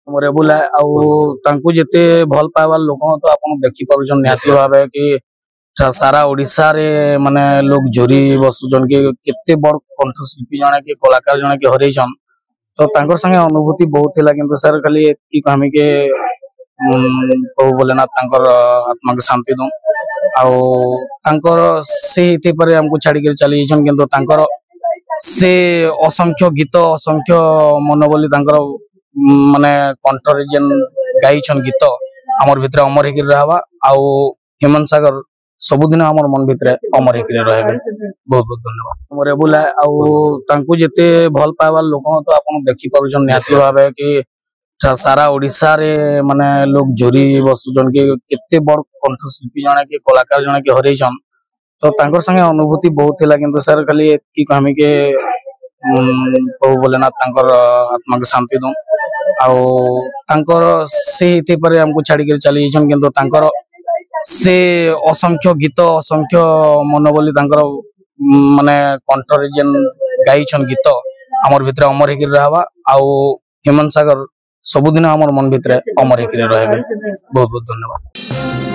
Memorable है आउ जिते भल पाइबार लोक तो आप देखी पार्छन निहती भाव कि सारा ओडिशा रे माने लोग जोरी बसुचन कि केते बड़ कंठशिल्पी जने कि कलाकार जने कि हरैछन तो तांकर संगे अनुभूति बहुत थिला किंतु सर खाली की कहमी के प्रभु भोलेनाथ तांकर आत्मा के शांति दो आउ तांकर से इति पर हमको छाड़ी के चली जन किंतु तांकर से असंख्य गीत असंख्य मनोबली तांकर माने कंठरे जेन गाइछन गीत हमर भितर अमर हेकि रहबा आउ हेमंत सागर सबुदिन हमर मन भितर अमर हेकि रहबे। बहुत बहुत धन्यवाद। मेमोरेबल है आउ जिते भल पाइबार लोक तो आप देखी पार्छन निहती भाव कि सारा ओडिशा रे माने लोग जोरी बसुचन कि केते बड़ कंठशिल्पी जने कि कलाकार जने कि हरैछन तो तांकर संगे अनुभूति बहुत थिला किंतु सर खाली की कहमी के प्रभु भोलेनाथ तांकर आत्मा के शांति दो आउ तांकर से इति पर हमको छाड़ी के चली जन किंतु तांकर से असंख्य गीत असंख्य मनोबली तांकर माने कंठरे जेन गाइछन गीत हमर भितर अमर हेकि रहबा आउ हेमंत सागर सबुदिन हमर मन भितर अमर हेकि रहबे। बहुत बहुत धन्यवाद।